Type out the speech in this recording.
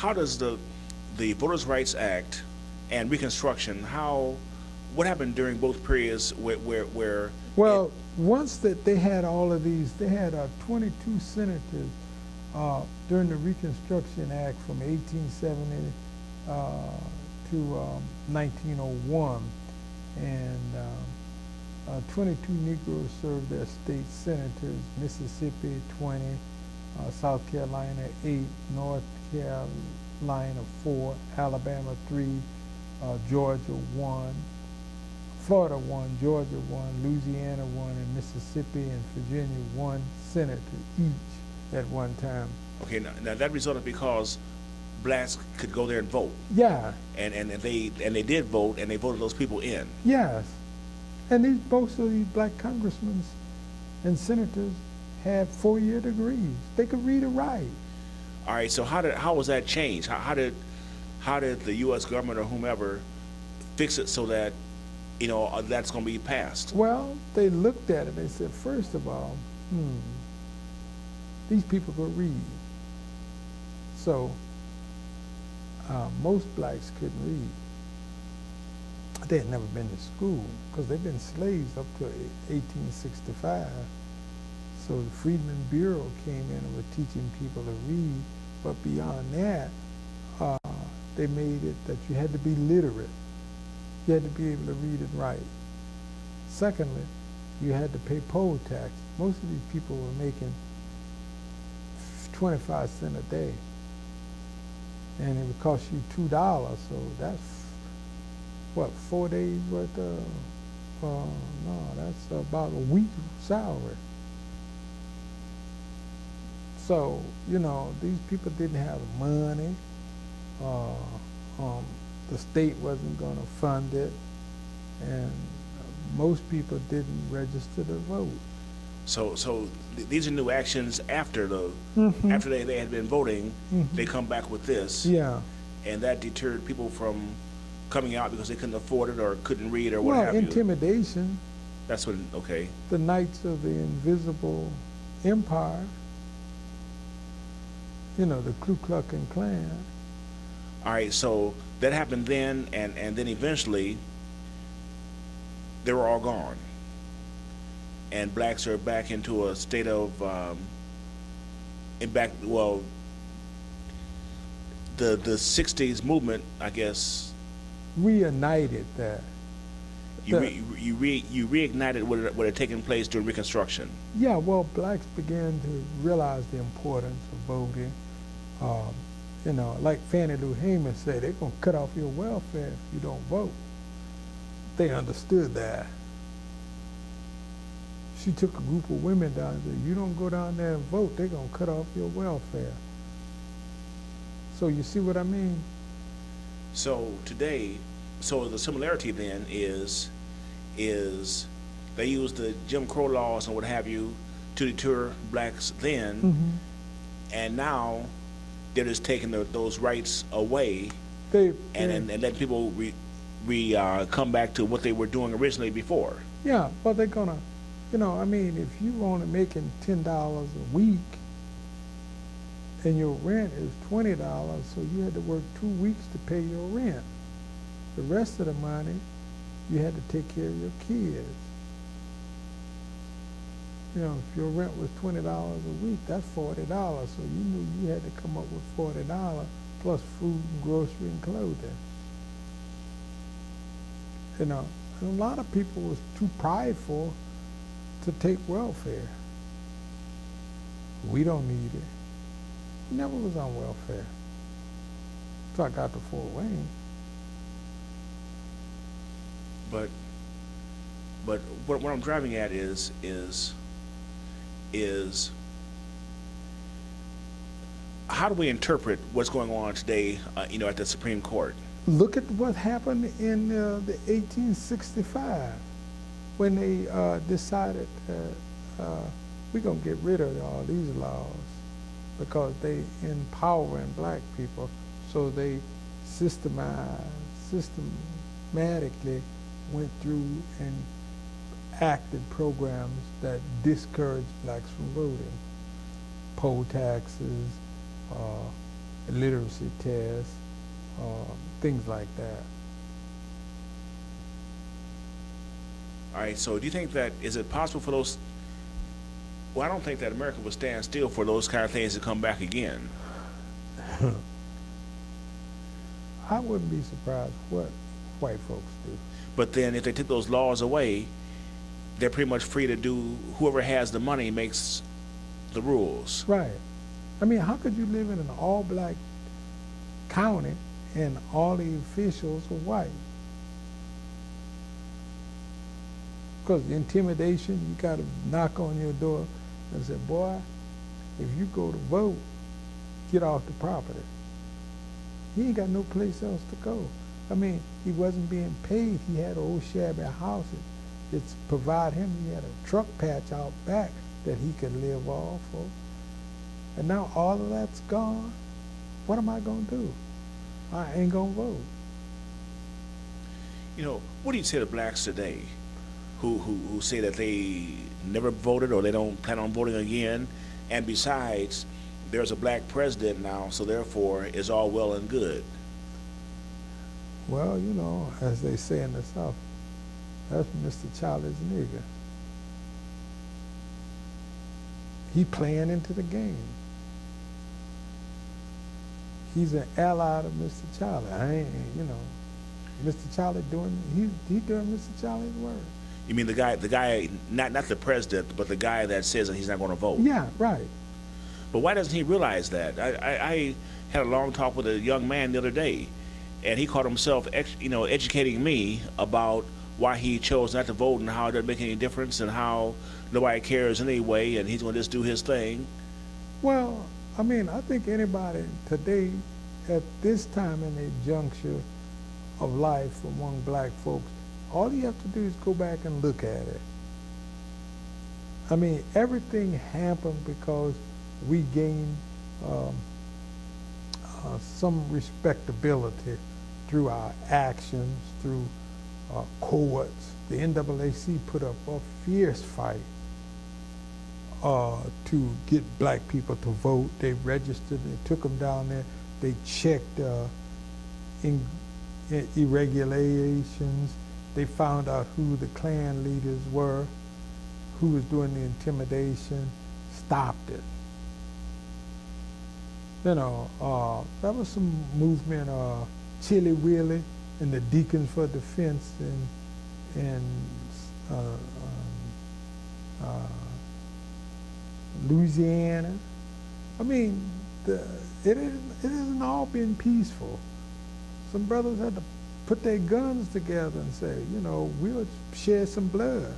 how does the Voters' Rights Act and Reconstruction, what happened during both periods where Well, once that they had all of these, they had 22 senators during the Reconstruction Act from 1870 to 1901, and 22 Negroes served as state senators. Mississippi 20, South Carolina 8, North Carolina 4, Alabama 3, Georgia 1, Florida 1, Georgia 1, Louisiana 1, and Mississippi and Virginia 1 senator each at one time. Okay, now that resulted because blacks could go there and vote. Yeah. And they did vote, and they voted those people in. Yes. And most of these black congressmen and senators had 4-year degrees. They could read and write. All right. So how was that changed? How did the U.S. government or whomever fix it so that that's going to be passed? Well, they looked at it. They said, first of all, these people could read. So most blacks couldn't read. They had never been to school because they'd been slaves up to 1865. So the Freedmen Bureau came in and were teaching people to read, but beyond that, they made it that you had to be literate. You had to be able to read and write. Secondly, you had to pay poll tax. Most of these people were making 25 cents a day, and it would cost you $2, so that's what, 4 days worth of, no, that's about a week's salary. So, these people didn't have money. The state wasn't going to fund it, and most people didn't register to vote. So these are new actions after after they had been voting. They come back with this. Yeah. And that deterred people from coming out because they couldn't afford it or couldn't read or what have you. Intimidation. That's what. Okay. The Knights of the Invisible Empire. The Ku Klux Klan. All right. So that happened then, and then eventually they were all gone. And blacks are back into a state of, the 60s movement, I guess. Reunited that. You reignited what had taken place during Reconstruction. Yeah, well, blacks began to realize the importance of voting. Like Fannie Lou Hamer said, they're going to cut off your welfare if you don't vote. They understood that. She took a group of women down and said, you don't go down there and vote, they're going to cut off your welfare. So you see what I mean? So today, the similarity then is they used the Jim Crow laws and what have you to deter blacks then, and now they're just taking those rights away and letting people come back to what they were doing originally before. Yeah, well, they're going to, if you only making $10 a week and your rent is $20, so you had to work 2 weeks to pay your rent. The rest of the money, you had to take care of your kids. If your rent was $20 a week, that's $40, so you knew you had to come up with $40 plus food and grocery and clothing. And a lot of people was too prideful to take welfare. We don't need it. We never was on welfare. So I got to Fort Wayne. But what I'm driving at is how do we interpret what's going on today, at the Supreme Court? Look at what happened in the 1865 when they decided that we're going to get rid of all these laws because they empowering black people, so they systematically went through and acted programs that discouraged blacks from voting. Poll taxes, literacy tests, things like that. All right, so do you think that, is it possible for those, well, I don't think that America would stand still for those kind of things to come back again. I wouldn't be surprised what white folks do. But then if they took those laws away, they're pretty much free to do, whoever has the money makes the rules. Right. I mean, how could you live in an all-black county and all the officials are white? Because the intimidation, you got to knock on your door and say, boy, if you go to vote, get off the property. He ain't got no place else to go. I mean, he wasn't being paid. He had an old shabby house. It's provide him, he had a truck patch out back that he could live off of. And now all of that's gone. What am I gonna do? I ain't gonna vote. You know, what do you say to blacks today who say that they never voted or they don't plan on voting again? And besides, there's a black president now, so therefore it's all well and good. Well, you know, as they say in the South, that's Mr. Charlie's nigger. He playing into the game. He's an ally to Mr. Charlie. I ain't, you know, Mr. Charlie doing, he doing Mr. Charlie's work. You mean the guy, not the president, but the guy that says that he's not going to vote? Yeah, right. But why doesn't he realize that? I had a long talk with a young man the other day, and he caught himself, educating me about why he chose not to vote and how it doesn't make any difference and how nobody cares anyway, and he's going to just do his thing. Well, I mean, I think anybody today, at this time in a juncture of life among black folks, all you have to do is go back and look at it. I mean, everything happened because we gained some respectability through our actions, through courts. The NAACP put up a fierce fight to get black people to vote. They registered, they took them down there, they checked irregularities. They found out who the Klan leaders were, who was doing the intimidation, stopped it. You know, that was some movement, Chilly Willie and the Deacons for Defense in Louisiana. I mean, it hasn't all been peaceful. Some brothers had to put their guns together and say, you know, we'll shed some blood.